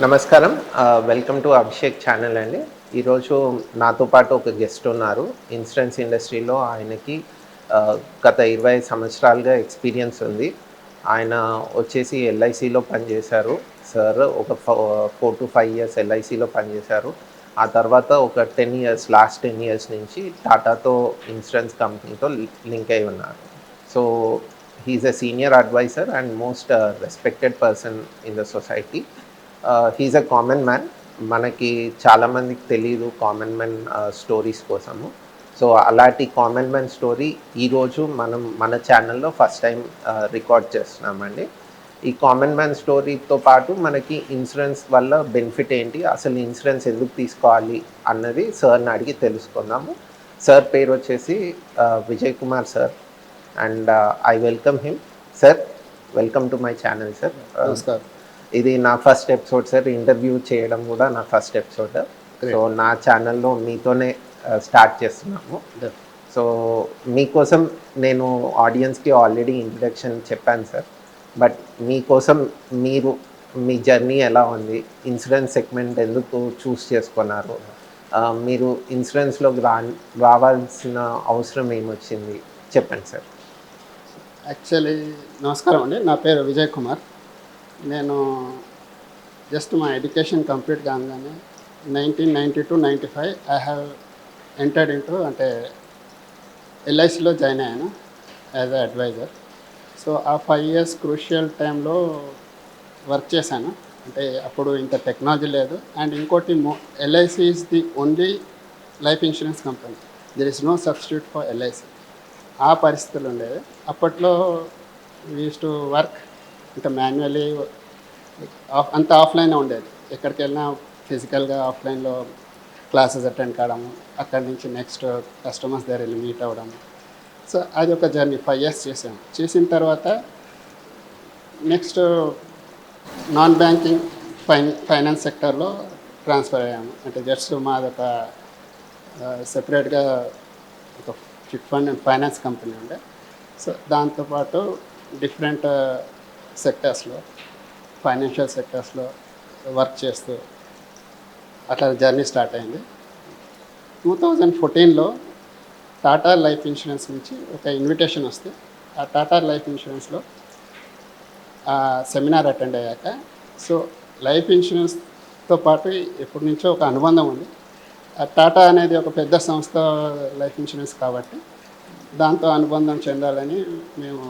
నమస్కారం. Welcome to Abhishek channel అండి. ఈరోజు నాతో పాటు ఒక గెస్ట్ ఉన్నారు. ఇన్సూరెన్స్ ఇండస్ట్రీలో ఆయనకి గత 25 సంవత్సరాలుగా ఎక్స్‌పీరియన్స్ ఉంది. ఆయన వచ్చేసి ఎల్ఐసిలో పనిచేశారు. సార్ ఒక 4-5 ఇయర్స్ ఎల్ఐసిలో పనిచేశారు. ఆ తర్వాత ఒక 10 ఇయర్స్ లాస్ట్ 10 ఇయర్స్ నుంచి టాటాతో ఇన్సూరెన్స్ కంపెనీతో లింక్ అయి ఉన్నారు. So, he is a senior advisor and most respected person in the society. He's a common man. మనకి చాలామందికి తెలీదు కామన్ మ్యాన్ స్టోరీస్ కోసము. సో, అలాంటి కామన్ మ్యాన్ స్టోరీ ఈరోజు మనం మన ఛానల్‌లో ఫస్ట్ టైం రికార్డ్ చేస్తున్నామండి. ఈ కామన్ మ్యాన్ స్టోరీతో పాటు మనకి ఇన్సూరెన్స్ వల్ల బెనిఫిట్ ఏంటి? అసలు ఇన్సూరెన్స్ ఎందుకు తీసుకోవాలి? అన్నది సార్‌ని అడిగి తెలుసుకుందాము. సార్ పేరు వచ్చేసి Vijay Kumar sir. And I welcome him. Sir, welcome to my channel sir. నమస్కారం. ఇది నా ఫస్ట్ ఎపిసోడ్ సార్. ఇంటర్వ్యూ చేయడం కూడా నా ఫస్ట్ ఎపిసోడ్. Great. సో, నా ఛానల్‌లో మీతోనే స్టార్ట్ చేస్తున్నాము. Done. సో, మీకోసం నేను ఆడియన్స్‌కి ఆల్రెడీ ఇంట్రడక్షన్ చెప్పాను సార్. బట్ మీకోసం మీరు మీ జర్నీ ఎలా ఉంది? ఇన్సూరెన్స్ సెగ్మెంట్ ఎందుకు చూస్ చేసుకున్నారు? మీరు ఇన్సూరెన్స్‌లోకి రావాల్సిన అవసరం ఏమొచ్చింది? చెప్పండి సార్. యాక్చువల్లీ నమస్కారం అండి. నా పేరు విజయ్ కుమార్. నేను జస్ట్ మా ఎడ్యుకేషన్ కంప్లీట్ కాగానే 1992-95 ఐ హ్యావ్ ఎంటర్డ్ ఇంటూ అంటే ఎల్ఐసిలో జాయిన్ అయ్యాను యాజ్ అ అడ్వైజర్. సో ఆ 5 ఇయర్స్ క్రూషియల్ టైంలో వర్క్ చేశాను. అంటే అప్పుడు ఇంత టెక్నాలజీ లేదు. అండ్ ఇంకోటి LIC is the only life insurance company. There is no substitute for LIC. ఆ పరిస్థితులు ఉండేవి. అప్పట్లో వీ యూస్ టు వర్క్ ఇంకా మాన్యువల్లీ అంతా ఆఫ్లైన్ ఉండేది. ఎక్కడికి వెళ్ళినా ఫిజికల్గా ఆఫ్లైన్లో క్లాసెస్ అటెండ్ కావడము, అక్కడి నుంచి నెక్స్ట్ కస్టమర్స్ దగ్గర వెళ్ళి మీట్ అవ్వడము. సో అది ఒక జర్నీ 5 ఇయర్స్ చేసాము. చేసిన తర్వాత నెక్స్ట్ నాన్ బ్యాంకింగ్ ఫైనాన్స్ సెక్టర్లో ట్రాన్స్ఫర్ అయ్యాము. అంటే జస్ట్ మాదొక సెపరేట్గా ఒక chit fund and finance company ఉండే. సో దాంతోపాటు డిఫరెంట్ సెక్టర్స్లో ఫైనాన్షియల్ సెక్టర్స్లో వర్క్ చేస్తూ అట్లా జర్నీ స్టార్ట్ అయింది. 2014లో టాటా లైఫ్ ఇన్సూరెన్స్ నుంచి ఒక ఇన్విటేషన్ వస్తే ఆ టాటా లైఫ్ ఇన్సూరెన్స్లో ఆ సెమినార్ అటెండ్ అయ్యాక సో లైఫ్ ఇన్సూరెన్స్తో పాటు ఎప్పటి నుంచో ఒక అనుబంధం ఉంది. ఆ టాటా అనేది ఒక పెద్ద సంస్థ లైఫ్ ఇన్సూరెన్స్ కాబట్టి దాంతో అనుబంధం చెందాలని మేము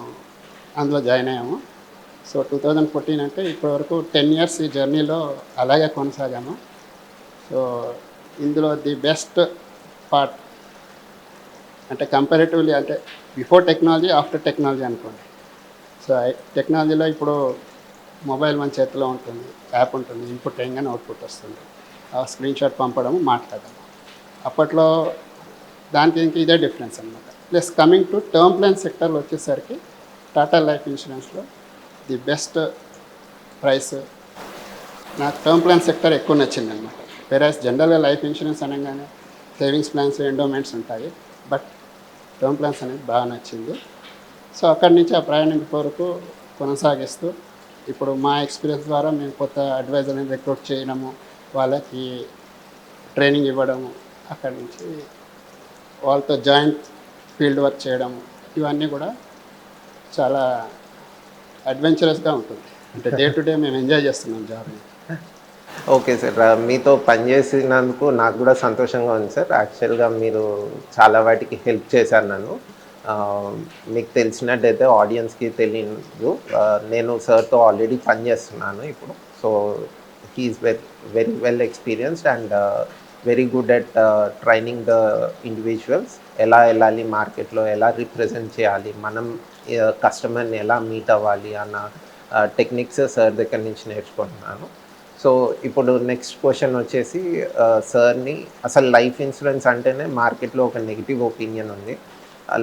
అందులో జాయిన్ అయ్యాము. సో 2014 అంటే ఇప్పటివరకు 10 ఇయర్స్ ఈ జర్నీలో అలాగే కొనసాగాము. సో ఇందులో ది బెస్ట్ పార్ట్ అంటే కంపారిటివ్లీ అంటే బిఫోర్ టెక్నాలజీ ఆఫ్టర్ టెక్నాలజీ అనుకోండి. సో టెక్నాలజీలో ఇప్పుడు మొబైల్ మన చేతిలో ఉంటుంది, యాప్ ఉంటుంది, ఇన్పుట్ చేయగానే అవుట్పుట్ వస్తుంది, ఆ స్క్రీన్ షాట్ పంపడము, మాట్లాడడం. అప్పట్లో దానికి ఇంక ఇదే డిఫరెన్స్ అనమాట. Plus coming to term plan సెక్టర్లో వచ్చేసరికి టాటా లైఫ్ ఇన్సూరెన్స్లో ది బెస్ట్ ప్రైస్ నాకు టర్మ్ ప్లాన్ సెక్టర్ ఎక్కువ నచ్చింది అనమాట. వేరేస్ జనరల్గా లైఫ్ ఇన్సూరెన్స్ అనగానే సేవింగ్స్ ప్లాన్స్, ఎండోమెంట్స్ ఉంటాయి, బట్ టర్మ్ ప్లాన్స్ అనేది బాగా నచ్చింది. సో అక్కడి నుంచి ఆ ప్రయాణం వరకు కొనసాగిస్తూ ఇప్పుడు మా ఎక్స్పీరియన్స్ ద్వారా మేము కొత్త అడ్వైజర్ని రిక్రూట్ చేయడము, వాళ్ళకి ట్రైనింగ్ ఇవ్వడము, అక్కడి నుంచి వాళ్ళతో జాయింట్ ఫీల్డ్ వర్క్ చేయడము, ఇవన్నీ కూడా చాలా అడ్వెంచరస్గా ఉంటుంది. అంటే డే టు డే మేము ఎంజాయ్ చేస్తున్నాం జాబ్ని. Okay sir. మీతో పనిచేసినందుకు నాకు కూడా సంతోషంగా ఉంది సార్. యాక్చువల్‌గా మీరు చాలా వాటికి హెల్ప్ చేశారు నన్ను. మీకు తెలిసినట్టయితే ఆడియన్స్‌కి తెలీదు. నేను సార్‌తో ఆల్రెడీ పనిచేస్తున్నాను ఇప్పుడు. So, he is very well experienced and very good at training the individuals. ఎలా ఎళ్ళాలి మార్కెట్‌లో, ఎలా రిప్రజెంట్ చేయాలి, మనం కస్టమర్‌ని ఎలా మీట్ అవ్వాలి అన్న టెక్నిక్స్ సార్ దగ్గర నుంచి నేర్చుకుంటున్నాను. సో, ఇప్పుడు నెక్స్ట్ క్వెషన్ వచ్చేసి సార్‌ని అసలు లైఫ్ ఇన్సూరెన్స్ అంటేనే మార్కెట్‌లో ఒక నెగెటివ్ ఒపీనియన్ ఉంది.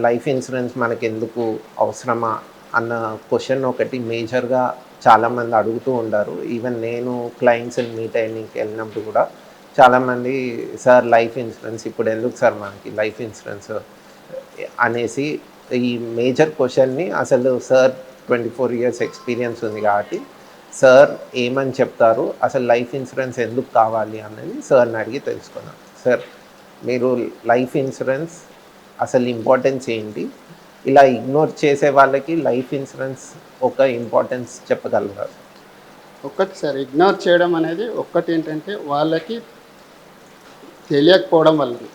లైఫ్ ఇన్సూరెన్స్ మనకెందుకు అవసరమా అన్న క్వెషన్ ఒకటి మేజర్‌గా చాలామంది అడుగుతూ ఉంటారు. ఈవెన్ నేను క్లయింట్స్‌ని మీట్ అయ్యనీకి వెళ్ళినప్పుడు కూడా చాలామంది, సార్ లైఫ్ ఇన్సూరెన్స్ ఇప్పుడు ఎందుకు సార్ మనకి లైఫ్ ఇన్సూరెన్స్ అనేసి ఈ మేజర్ క్వెషన్‌ని అసలు సార్ 24 ఇయర్స్ ఎక్స్‌పీరియన్స్ ఉంది కాబట్టి సార్ ఏమని చెప్తారు, అసలు లైఫ్ ఇన్సూరెన్స్ ఎందుకు కావాలి అనేది సార్ని అడిగి తెలుసుకున్నాను. సార్, మీరు లైఫ్ ఇన్సూరెన్స్ అసలు ఇంపార్టెన్స్ ఏంటి, ఇలా ఇగ్నోర్ చేసే వాళ్ళకి లైఫ్ ఇన్సూరెన్స్ ఒక ఇంపార్టెన్స్ చెప్పగలరా? ఒక్కటి సార్, ఇగ్నోర్ చేయడం అనేది ఒక్కటి ఏంటంటే వాళ్ళకి తెలియకపోవడం వల్లది.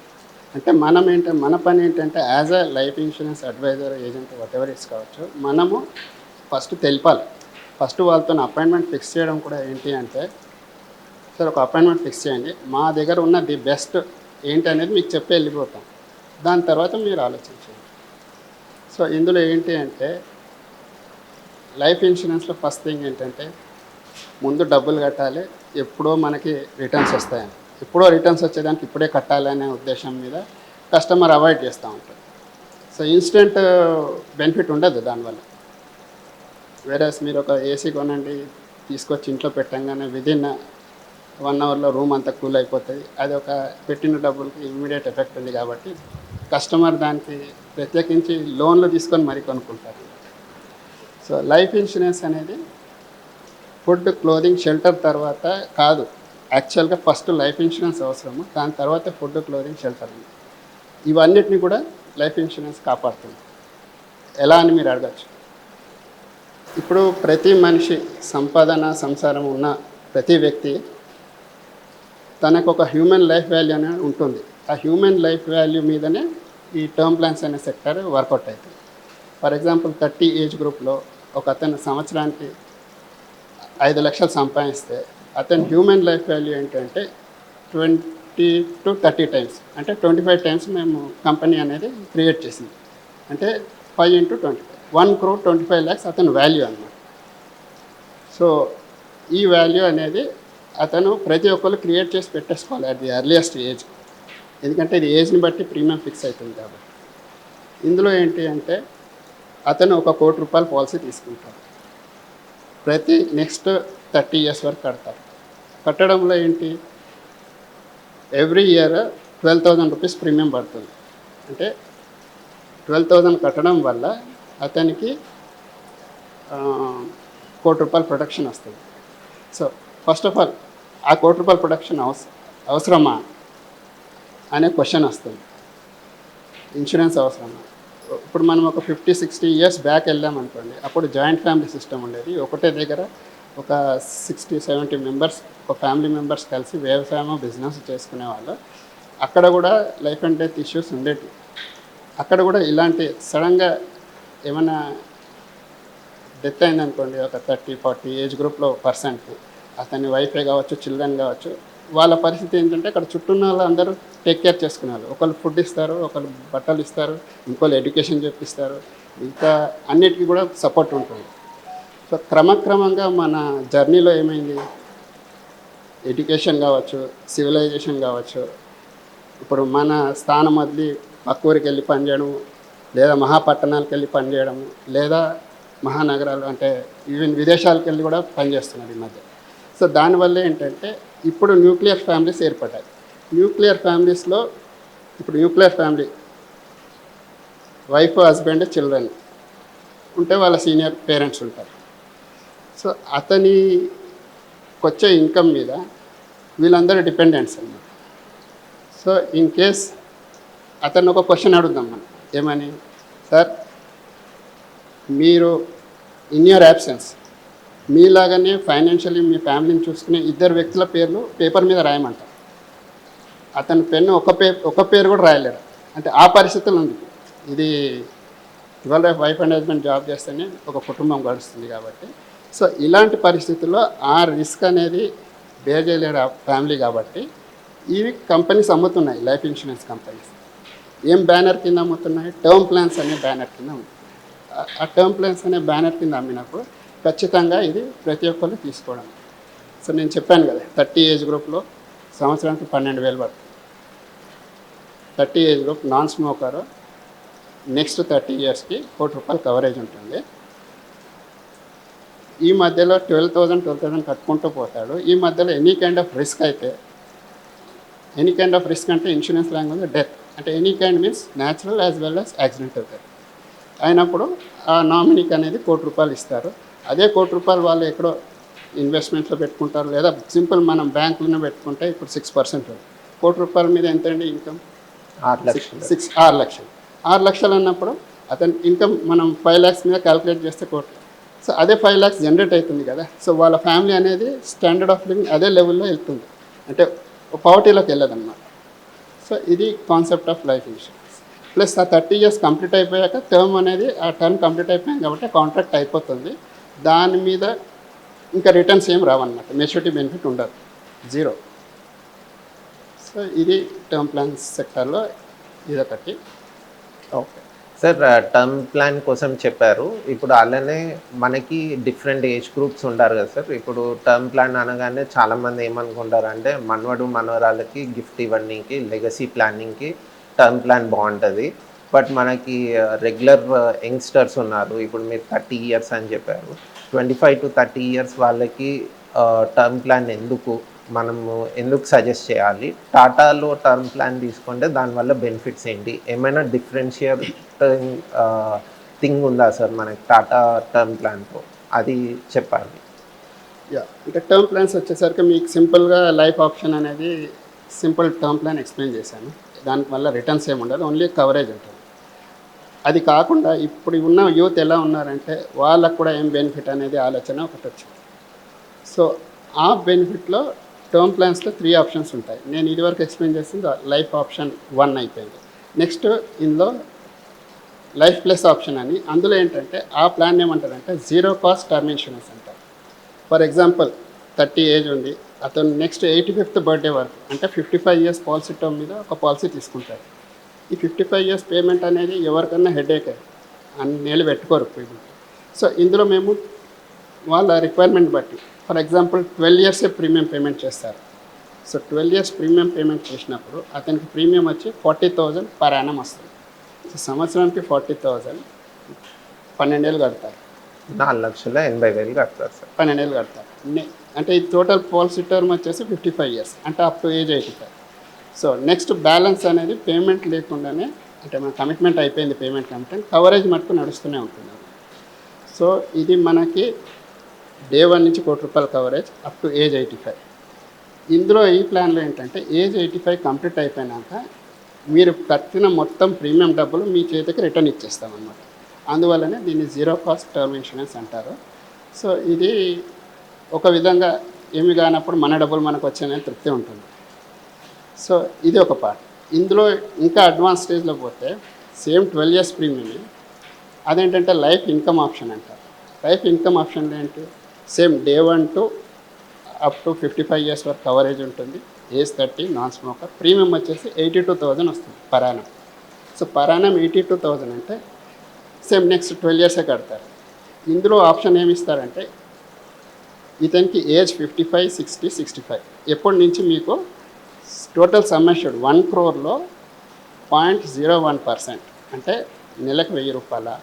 అంటే మన పని ఏంటంటే as a life insurance advisor, agent, whatever is కావచ్చు, మనము ఫస్ట్ తెలిపాలి. ఫస్ట్ వాళ్ళతో అపాయింట్మెంట్ ఫిక్స్ చేయడం కూడా ఏంటి అంటే, సార్ ఒక అపాయింట్మెంట్ ఫిక్స్ చేయండి, మా దగ్గర ఉన్న ది బెస్ట్ ఏంటి అనేది మీకు చెప్పి వెళ్ళిపోతాం, దాని తర్వాత మీరు ఆలోచించండి. సో ఇందులో ఏంటి అంటే లైఫ్ ఇన్సూరెన్స్లో ఫస్ట్ థింగ్ ఏంటంటే ముందు డబ్బులు కట్టాలి, ఎప్పుడో మనకి రిటర్న్స్ వస్తాయని. ఎప్పుడో రిటర్న్స్ వచ్చేదానికి ఇప్పుడే కట్టాలి అనే ఉద్దేశం మీద కస్టమర్ అవాయిడ్ చేస్తూ ఉంటారు. సో ఇన్స్టెంట్ బెనిఫిట్ ఉండదు దానివల్ల. వేరేస్ మీరు ఒక ఏసీ కొనండి, తీసుకొచ్చి ఇంట్లో పెట్టంగానే విదిన్ 1 అవర్లో రూమ్ అంతా కూల్ అయిపోతుంది. అది ఒక పెట్టిన డబ్బులకి ఇమ్మీడియట్ ఎఫెక్ట్ ఉంది కాబట్టి కస్టమర్ దానికి ప్రత్యేకించి లోన్లు తీసుకొని మరీ కొనుక్కుంటారు. సో లైఫ్ ఇన్సూరెన్స్ అనేది ఫుడ్, క్లోదింగ్, షెల్టర్ తర్వాత కాదు. యాక్చువల్గా ఫస్ట్ లైఫ్ ఇన్సూరెన్స్ అవసరము, దాని తర్వాత ఫుడ్, క్లోదింగ్, షెల్టర్ ఉంది. ఇవన్నిటిని కూడా లైఫ్ ఇన్సూరెన్స్ కాపాడుతుంది. ఎలా అని మీరు అడగచ్చు. ఇప్పుడు ప్రతి మనిషి సంపాదన, సంసారం ఉన్న ప్రతి వ్యక్తి తనకు ఒక హ్యూమన్ లైఫ్ వాల్యూ అనేది ఉంటుంది. ఆ హ్యూమన్ లైఫ్ వాల్యూ మీదనే ఈ టర్మ్ ప్లాన్స్ అనే సెక్టర్ వర్కౌట్ అవుతుంది. ఫర్ ఎగ్జాంపుల్ 30 ఏజ్ గ్రూప్లో ఒక అతను సంవత్సరానికి 5 లక్షలు సంపాదిస్తే అతని హ్యూమన్ లైఫ్ వాల్యూ ఏంటంటే 20 to 30 టైమ్స్, అంటే 25 టైమ్స్ మేము కంపెనీ అనేది క్రియేట్ చేసింది. అంటే 5 into 25, 1,25 lakhs అతని వాల్యూ అన్నమాట. సో ఈ వాల్యూ అనేది అతను ప్రతి ఒక్కరు క్రియేట్ చేసి పెట్టేసుకోవాలి అట్ ది ఎర్లియస్ట్ ఏజ్. ఎందుకంటే ఇది ఏజ్ని బట్టి ప్రీమియం ఫిక్స్ అవుతుంది కాబట్టి. ఇందులో ఏంటి అంటే అతను ఒక ₹1,00,00,000 పాలసీ తీసుకుంటారు. ప్రతి నెక్స్ట్ 30 years వరకు కడతారు. కట్టడంలో ఏంటి, ఎవ్రీ ఇయర్ 12,000 రూపీస్ ప్రీమియం పడుతుంది. అంటే 12,000 కట్టడం వల్ల అతనికి ₹1,00,00,000 ప్రొడక్షన్ వస్తుంది. సో ఫస్ట్ ఆఫ్ ఆల్ ఆ ₹1,00,00,000 ప్రొడక్షన్ అవసరమా అనే క్వశ్చన్ వస్తుంది. ఇన్సూరెన్స్ అవసరమా? ఇప్పుడు మనం ఒక 50-60 years బ్యాక్ వెళ్ళామనుకోండి, అప్పుడు జాయింట్ ఫ్యామిలీ సిస్టమ్ ఉండేది. ఒకటే దగ్గర ఒక 60-70 మెంబర్స్, ఒక ఫ్యామిలీ మెంబర్స్ కలిసి వ్యవసాయమో బిజినెస్ చేసుకునేవాళ్ళు. అక్కడ కూడా లైఫ్ అండ్ డెత్ ఇష్యూస్ ఉండేవి. అక్కడ కూడా ఇలాంటి సడన్గా ఏమైనా డెత్ అయిందనుకోండి, ఒక 30-40 ఏజ్ గ్రూప్లో పర్సన్కి, అతని వైఫే కావచ్చు, చిల్డ్రన్ కావచ్చు, వాళ్ళ పరిస్థితి ఏంటంటే అక్కడ చుట్టూ ఉన్న వాళ్ళందరూ టేక్ కేర్ చేసుకునేవాళ్ళు. ఒకళ్ళు ఫుడ్ ఇస్తారు, ఒకళ్ళు బట్టలు ఇస్తారు, ఇంకోళ్ళు ఎడ్యుకేషన్ చెప్పిస్తారు, ఇంకా అన్నిటికీ కూడా సపోర్ట్ ఉంటుంది. సో క్రమక్రమంగా మన జర్నీలో ఏమైంది, ఎడ్యుకేషన్ కావచ్చు, సివిలైజేషన్ కావచ్చు, ఇప్పుడు మన స్థానం వదిలి పక్క ఊరికి వెళ్ళి పనిచేయడం, లేదా మహాపట్టణాలకు వెళ్ళి పనిచేయడం, లేదా మహానగరాలు అంటే ఈవెన్ విదేశాలకు వెళ్ళి కూడా పనిచేస్తున్నారు ఈ మధ్య. సో దానివల్ల ఏంటంటే ఇప్పుడు న్యూక్లియర్ ఫ్యామిలీస్ ఏర్పడ్డాయి. న్యూక్లియర్ ఫ్యామిలీస్లో ఇప్పుడు nuclear family wife, husband, children ఉంటే వాళ్ళ సీనియర్ పేరెంట్స్ ఉంటారు. సో అతనికి వచ్చే ఇన్కమ్ మీద వీళ్ళందరూ డిపెండెంట్స్ అన్నమాట. సో ఇన్ కేస్ అతను ఒక క్వశ్చన్ అడుగుదాం మనం, ఏమని, సార్ మీరు ఇన్ యువర్ యాబ్సెన్స్ మీలాగానే ఫైనాన్షియల్లీ మీ ఫ్యామిలీని చూసుకునే 2 వ్యక్తుల పేర్లు పేపర్ మీద రాయమంటారు. అతని పెన్ను ఒక పేరు కూడా రాయలేరు. అంటే ఆ పరిస్థితులు ఉంది. ఇది ఇవాళ వైఫ్ అండ్ హస్బెండ్ జాబ్ చేస్తేనే ఒక కుటుంబం గడుస్తుంది కాబట్టి. సో ఇలాంటి పరిస్థితుల్లో ఆ రిస్క్ అనేది బేర్ చేయలేరు ఆ ఫ్యామిలీ కాబట్టి ఇవి కంపెనీస్ అమ్ముతున్నాయి, లైఫ్ ఇన్సూరెన్స్ కంపెనీస్. ఏం బ్యానర్ కింద అమ్ముతున్నాయి, టర్మ్ ప్లాన్స్ అనే బ్యానర్ కింద అమ్ముతున్నాయి. ఆ టర్మ్ ప్లాన్స్ అనే బ్యానర్ కింద అమ్మినప్పుడు ఖచ్చితంగా ఇది ప్రతి ఒక్కరు తీసుకోవడం. సో నేను చెప్పాను కదా, 30 ఏజ్ గ్రూప్లో సంవత్సరానికి 12,000 పడుతుంది. 30 age group non smoker next 30 yearsకి ₹1,00,00,000 coverage ఉంటుంది. ఈ మధ్యలో 12,000 కట్టుకుంటూ పోతాడు. ఈ మధ్యలో ఎనీ కైండ్ ఆఫ్ రిస్క్ అయితే, ఎనీ కైండ్ ఆఫ్ రిస్క్ అంటే ఇన్సూరెన్స్ లాంగ్వేజ్ డెత్, అంటే any kind means natural as well as accidental death అయినప్పుడు ఆ నామినీకి అనేది ₹1,00,00,000 ఇస్తారు. అదే ₹1,00,00,000 వాళ్ళు ఎక్కడో ఇన్వెస్ట్మెంట్లో పెట్టుకుంటారు, లేదా సింపుల్ మనం బ్యాంకులోనే పెట్టుకుంటే ఇప్పుడు 6% ఉంది. ₹1,00,00,000 మీద ఎంత అండి ఇన్కమ్? 6 లక్షలు. 6 లక్షలు. 6 లక్షలు అన్నప్పుడు అతని ఇన్కమ్ మనం 5 lakhs మీద క్యాలిక్యులేట్ చేస్తే కోటి. సో అదే 5 lakhs జనరేట్ అవుతుంది కదా. సో వాళ్ళ ఫ్యామిలీ అనేది స్టాండర్డ్ ఆఫ్ లివింగ్ అదే లెవెల్లో వెళ్తుంది, అంటే పవర్టీలోకి వెళ్ళదన్నమాట. సో ఇది concept of life insurance. Plus ఆ 30 years కంప్లీట్ అయిపోయాక టర్మ్ అనేది, ఆ టర్మ్ కంప్లీట్ అయిపోయింది కాబట్టి కాంట్రాక్ట్ అయిపోతుంది. దాని మీద ఇంకా రిటర్న్స్ ఏం రావన్నమాట, మెచ్యూరిటీ బెనిఫిట్ ఉండదు, జీరో. సో ఇది టర్మ్ ప్లాన్స్ సెక్టార్లో ఇదొకటి. ఓకే సార్, టర్మ్ ప్లాన్ కోసం చెప్పారు. ఇప్పుడు అలానే మనకి డిఫరెంట్ ఏజ్ గ్రూప్స్ ఉంటారు కదా సార్. ఇప్పుడు టర్మ్ ప్లాన్ అనగానే చాలామంది ఏమనుకుంటారు అంటే మనవడు మనవరాలకి గిఫ్ట్ ఇవ్వడానికి, లెగసీ ప్లానింగ్కి టర్మ్ ప్లాన్ బాగుంటుంది. బట్ మనకి రెగ్యులర్ యంగ్స్టర్స్ ఉన్నారు. ఇప్పుడు మీరు 30 years అని చెప్పారు. 25 to 30 years వాళ్ళకి టర్మ్ ప్లాన్ మనము ఎందుకు సజెస్ట్ చేయాలి? టాటాలో టర్మ్ ప్లాన్ తీసుకుంటే దానివల్ల బెనిఫిట్స్ ఏంటి? ఏమైనా డిఫరెన్షియల్ థింగ్ ఉందా సార్ మనకి టాటా టర్మ్ ప్లాన్తో? అది చెప్పాలి. యా, అంటే టర్మ్ ప్లాన్స్ వచ్చేసరికి మీకు సింపుల్గా లైఫ్ ఆప్షన్ అనేది సింపుల్ టర్మ్ ప్లాన్ ఎక్స్ప్లెయిన్ చేశాను. దానికి వల్ల రిటర్న్స్ ఏమి ఉండదు, ఓన్లీ కవరేజ్ ఉంటుంది. అది కాకుండా ఇప్పుడు ఉన్న యూత్ ఎలా ఉన్నారంటే వాళ్ళకు కూడా ఏం బెనిఫిట్ అనేది ఆలోచన ఒకటి వచ్చింది. సో ఆ బెనిఫిట్లో టర్మ్ ప్లాన్స్లో 3 ఆప్షన్స్ ఉంటాయి. నేను ఇదివరకు ఎక్స్ప్లెయిన్ చేసింది లైఫ్ ఆప్షన్ 1 అయిపోయింది. నెక్స్ట్ ఇందులో లైఫ్ ప్లస్ ఆప్షన్ అని, అందులో ఏంటంటే ఆ ప్లాన్ ఏమంటారంటే 0 cost టర్మ్ ఇన్సూరెన్స్ అంటారు. ఫర్ ఎగ్జాంపుల్ 30 ఏజ్ ఉంది, అతను నెక్స్ట్ 85th బర్త్డే వరకు, అంటే 55 years పాలసీ టర్మ్ మీద ఒక పాలసీ తీసుకుంటారు. ఈ 55 years పేమెంట్ అనేది ఎవరికన్నా హెడేక్, అన్ని నెలలు పెట్టుకోరు పేమెంట్. సో ఇందులో మేము వాళ్ళ రిక్వైర్మెంట్ బట్టి, for example 12 years premium payment చేస్తారు. సో 12 years ప్రీమియం పేమెంట్ చేసినప్పుడు అతనికి ప్రీమియం వచ్చి 40,000 పర్ యానం వస్తుంది. సో సంవత్సరానికి 40,000, 12 ఏళ్ళు కడతారు. 4,80,000 కడతారు సార్. 12 ఏళ్ళు కడతారు. అంటే ఈ టోటల్ పాలసీ టర్మ్ వచ్చేసి 55 years, అంటే up to age 85. So next balance అనేది పేమెంట్ లేకుండానే, అంటే మన కమిట్మెంట్ అయిపోయింది, పేమెంట్ కమిట్మెంట్, కవరేజ్ మటుకు నడుస్తూనే ఉంటుంది. సో ఇది మనకి డే 1 నుంచి ₹1,00,00,000 కవరేజ్ అప్ టు ఏజ్ 85. ఇందులో ఈ ప్లాన్లో ఏంటంటే ఏజ్ 85 కంప్లీట్ అయిపోయినాక మీరు కట్టిన మొత్తం ప్రీమియం డబ్బులు మీ చేతికి రిటర్న్ ఇచ్చేస్తామన్నమాట. అందువల్లనే దీన్ని 0 cost టర్మ్ ఇన్సూరెన్స్ అంటారు. సో ఇది ఒక విధంగా ఏమి కానప్పుడు మన డబ్బులు మనకు వచ్చాయనే తృప్తి ఉంటుంది. సో ఇది ఒక పార్ట్. ఇందులో ఇంకా అడ్వాన్స్ స్టేజ్లో పోతే సేమ్ 12 years ప్రీమియం, అదేంటంటే లైఫ్ ఇన్కమ్ ఆప్షన్ అంటారు. లైఫ్ ఇన్కమ్ ఆప్షన్లో ఏంటి, same day 1 to up to 55 years వరకు కవరేజ్ ఉంటుంది, ఏజ్ 30, నాన్ స్మోకర్, ప్రీమియం వచ్చేసి 82,000 వస్తుంది per annum. So per annum 82,000 అంటే సేమ్ నెక్స్ట్ 12 years కడతారు. ఇందులో ఆప్షన్ ఏమి ఇస్తారంటే ఇతనికి ఏజ్ 55, 60, 65 ఎప్పటి నుంచి మీకు టోటల్ సమ్ అష్యూర్డ్ 1 crore 0.01%, అంటే నెలకు ₹1,000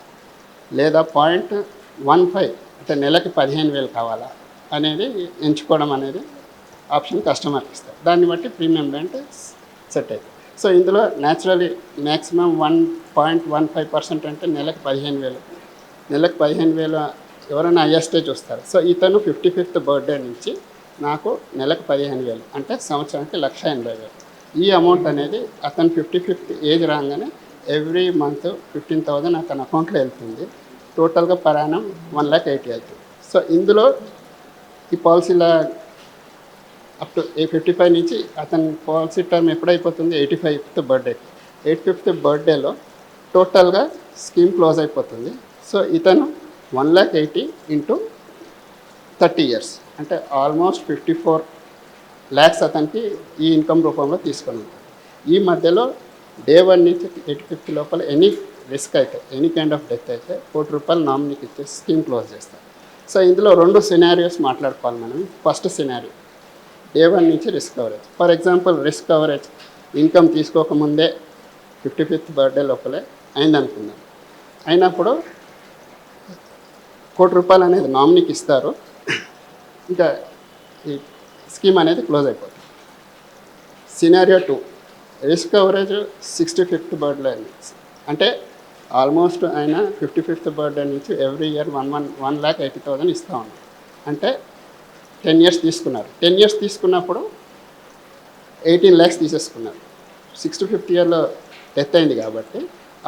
లేదా 0.15, అంటే నెలకి 15,000 కావాలా అనేది ఎంచుకోవడం అనేది ఆప్షన్ కస్టమర్కి ఇస్తారు. దాన్ని బట్టి ప్రీమియం బ్యాండ్ సెట్ అవుతుంది. సో ఇందులో న్యాచురలీ మ్యాక్సిమం 1.15% అంటే నెలకు 15,000. నెలకు 15,000 ఎవరైనా హయ్యర్ స్టేజ్ వస్తారు. సో ఇతను 55th బర్త్డే నుంచి నాకు నెలకు 15,000 అంటే సంవత్సరానికి 1,80,000. ఈ అమౌంట్ అనేది అతను 55th ఏజ్ రాగానే ఎవ్రీ మంత్ 15,000 అతని అకౌంట్లో వెళ్తుంది. టోటల్గా పర్ యానం 1,80,000 అవుతుంది. సో ఇందులో ఈ పాలసీల అప్ టు 55 నుంచి అతని పాలసీ టర్మ్ ఎప్పుడైపోతుంది, 85th బర్త్డే. 85th బర్త్డేలో టోటల్గా స్కీమ్ క్లోజ్ అయిపోతుంది. సో ఇతను 1,80,000 ఇంటూ 30 years, అంటే ఆల్మోస్ట్ 54 lakhs అతనికి ఈ ఇన్కమ్ రూపంలో తీసుకొని ఉంటాడు. ఈ మధ్యలో డే 1 నుంచి 85th లోపల ఎనీ రిస్క్ అయితే, ఎనీ కైండ్ ఆఫ్ డెత్ అయితే ₹1,00,00,000 నామినీకి ఇచ్చేసి స్కీమ్ క్లోజ్ చేస్తారు. సో ఇందులో 2 సినారియోస్ మాట్లాడుకోవాలి మనం. ఫస్ట్ సినారియో డే 1 నుంచి risk coverage. For example risk coverage income తీసుకోకముందే 55th బర్త్డే లోపలే అయిందనుకుందాం. అయినప్పుడు ₹1,00,00,000 అనేది నామినీకి ఇస్తారు. ఇంకా ఈ స్కీమ్ అనేది క్లోజ్ అయిపోతుంది. Scenario 2 risk coverage 65th birthday, అంటే ఆల్మోస్ట్ ఆయన 55th బర్త్డే నుంచి ఎవ్రీ ఇయర్ 1,80,000 ఇస్తూ ఉన్నాం. అంటే 10 ఇయర్స్ తీసుకున్నారు. 10 ఇయర్స్ తీసుకున్నప్పుడు 18 lakhs తీసేసుకున్నారు. 65th ఇయర్లో డెత్ అయింది కాబట్టి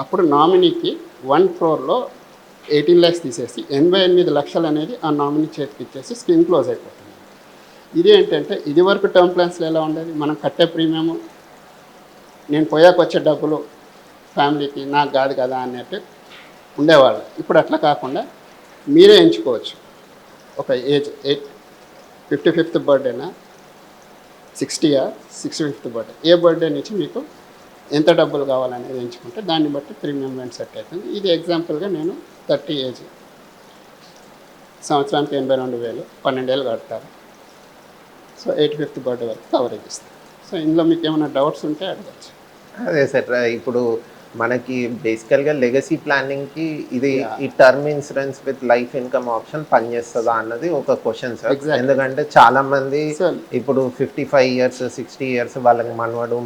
అప్పుడు నామినీకి 1 crore 18 lakhs తీసేసి 88 లక్షలు అనేది ఆ నామినీ చేతికి ఇచ్చేసి స్కీమ్ క్లోజ్ అయిపోతుంది. ఇది ఏంటంటే ఇది వరకు టర్మ్ ప్లాన్స్లో ఎలా ఉండేది, మనం కట్టే ప్రీమియము నేను పోయాక వచ్చే డబ్బులు ఫ్యామిలీకి నాకు కాదు కదా అన్నట్టు ఉండేవాళ్ళు. ఇప్పుడు అట్లా కాకుండా మీరే ఎంచుకోవచ్చు. ఒక ఏజ్ 55th బర్త్డేనా, 60యా, 65th బర్త్డే, ఏ బర్త్డే నుంచి మీకు ఎంత డబ్బులు కావాలనేది ఎంచుకుంటే దాన్ని బట్టి ప్రీమియం రెంట్ సెట్ అవుతుంది. ఇది ఎగ్జాంపుల్గా నేను 30 ఏజ్, సంవత్సరానికి 82,000, 12 ఏళ్ళు కడతారు. సో 85th బర్త్డే వరకు కవరేజ్ ఇస్తాను. సో ఇందులో మీకు ఏమైనా డౌట్స్ ఉంటే అడగచ్చు. అదే సార్, ఇప్పుడు మనకి బేసికల్గా లెగసీ ప్లానింగ్కి ఇది Yeah. ఈ term insurance with life income option పనిచేస్తుందా అన్నది ఒక క్వశ్చన్ సార్. Exactly. ఎందుకంటే చాలా మంది Sir. ఇప్పుడు 55 ఇయర్స్ 60 ఇయర్స్ వాళ్ళకి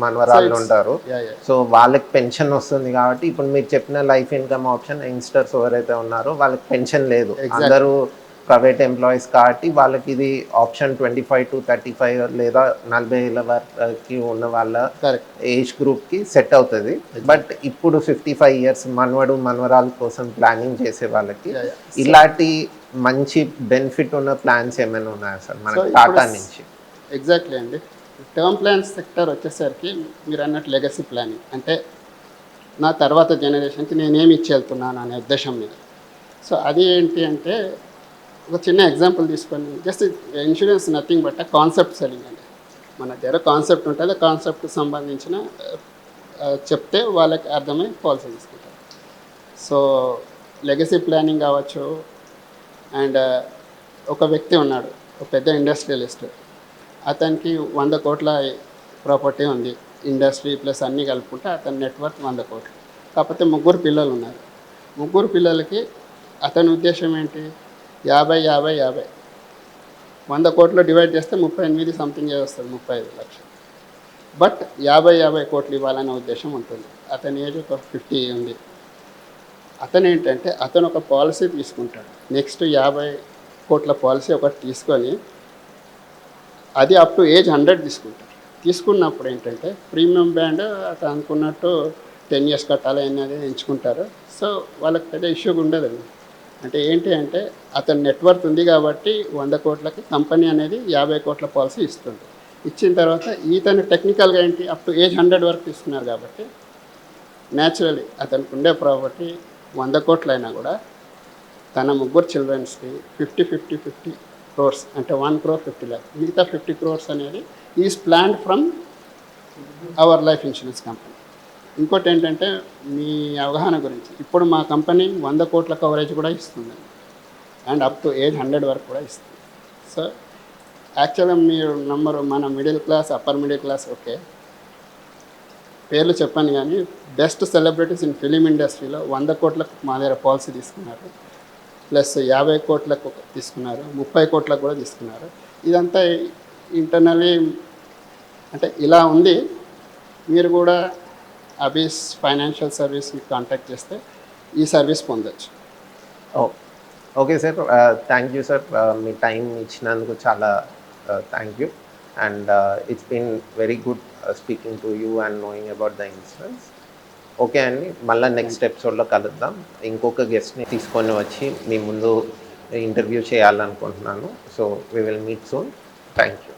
మనవరాళ్ళు So ఉంటారు. Yeah. సో వాళ్ళకి పెన్షన్ వస్తుంది కాబట్టి ఇప్పుడు మీరు చెప్పిన లైఫ్ ఇన్కమ్ ఆప్షన్ యంగ్స్టర్స్ ఎవరైతే ఉన్నారో వాళ్ళకి పెన్షన్ లేదు. Exactly. అందరూ ప్రైవేట్ ఎంప్లాయీస్ కాబట్టి వాళ్ళకి ఇది ఆప్షన్ 25 to 35 లేదా 40 ఏళ్ళ వరకు ఉన్న వాళ్ళ కరెక్ట్. ఏజ్ గ్రూప్కి సెట్ అవుతుంది. బట్ ఇప్పుడు 55 ఇయర్స్ మనవరాల కోసం ప్లానింగ్ చేసే వాళ్ళకి Yeah, yeah. ఇలాంటి మంచి బెనిఫిట్ ఉన్న ప్లాన్స్ ఏమైనా ఉన్నాయా సార్ మన So, టాటా ఇప్పుడు నుంచి? ఎగ్జాక్ట్లీ అండి. టర్మ్ ప్లాన్స్ సెక్టర్ వచ్చేసరికి మీరు అన్నట్టు లెగసీ ప్లానింగ్ అంటే నా తర్వాత జనరేషన్కి నేనేమి ఇచ్చి వెళ్తున్నాను అనే ఉద్దేశం మీద. సో అది ఏంటి అంటే ఒక చిన్న ఎగ్జాంపుల్ తీసుకొని, just insurance nothing but concept selling అండి. మన దగ్గర కాన్సెప్ట్ ఉంటుంది, ఆ కాన్సెప్ట్కి సంబంధించిన చెప్తే వాళ్ళకి అర్థమై పాలసీ తీసుకుంటారు. సో లెగసీ ప్లానింగ్ కావచ్చు. అండ్ ఒక వ్యక్తి ఉన్నాడు, ఒక పెద్ద ఇండస్ట్రియలిస్ట్, అతనికి 100 కోట్ల ప్రాపర్టీ ఉంది, ఇండస్ట్రీ ప్లస్ అన్నీ కలుపుకుంటే అతని నెట్వర్క్ 100 కోట్లు. కాకపోతే 3 పిల్లలు ఉన్నారు. 3 పిల్లలకి అతని ఉద్దేశం ఏంటి, 50 100 కోట్లు డివైడ్ చేస్తే 38 సంథింగ్ వస్తుంది, 35 లక్షలు. బట్ 50 కోట్లు ఇవ్వాలనే ఉద్దేశం ఉంటుంది. అతని ఏజ్ ఒక 50 ఉంది. అతను ఏంటంటే అతను ఒక పాలసీ తీసుకుంటాడు, నెక్స్ట్ 50 కోట్ల పాలసీ ఒకటి తీసుకొని అది అప్ టు ఏజ్ 100 తీసుకుంటారు. తీసుకున్నప్పుడు ఏంటంటే ప్రీమియం బ్యాండ్ అతను అనుకున్నట్టు 10 years కట్టాలి అనేది ఎంచుకుంటారు. సో వాళ్ళకి పెద్ద ఇష్యూగా ఉండదు. అంటే ఏంటి అంటే అతని నెట్వర్క్ ఉంది కాబట్టి 100 కోట్లకి కంపెనీ అనేది 50 కోట్ల పాలసీ ఇస్తుంది. ఇచ్చిన తర్వాత ఈతను టెక్నికల్గా ఏంటి అప్ టు ఏజ్ 100 వరకు తీసుకున్నారు కాబట్టి న్యాచురలీ అతనికి ఉండే ప్రాపర్టీ 100 కోట్లైనా కూడా తన 3 చిల్డ్రన్స్కి 50 crores అంటే 1 crore 50 lakhs, మిగతా 50 crores అనేది is planned from our life insurance company. ఇంకోటి ఏంటంటే మీ అవగాహన గురించి, ఇప్పుడు మా కంపెనీ 100 కోట్ల కవరేజ్ కూడా ఇస్తుంది అండ్ అప్ టు ఏజ్ 100 వరకు కూడా ఇస్తుంది. సో యాక్చువల్గా మీరు నంబరు మన middle class, upper middle class okay, పేర్లు చెప్పాను కానీ బెస్ట్ సెలబ్రిటీస్ ఇన్ ఫిలిం ఇండస్ట్రీలో 100 కోట్లకు మా దగ్గర పాలసీ తీసుకున్నారు, ప్లస్ 50 కోట్లకు తీసుకున్నారు, 30 కోట్లకు కూడా తీసుకున్నారు. ఇదంతా ఇంటర్నల్లీ అంటే ఇలా ఉంది. మీరు కూడా అబీస్ ఫైనాన్షియల్ సర్వీస్ని కాంటాక్ట్ చేస్తే ఈ సర్వీస్ పొందొచ్చు. Okay sir, thank you sir, మీ టైం ఇచ్చినందుకు చాలా thank you. And it's been very good speaking to you and knowing about the insurance. Okay అండి, మళ్ళీ నెక్స్ట్ ఎపిసోడ్లో కలుద్దాం. ఇంకొక గెస్ట్ని తీసుకొని వచ్చి మీ ముందు ఇంటర్వ్యూ చేయాలనుకుంటున్నాను. So we will meet soon. Thank you.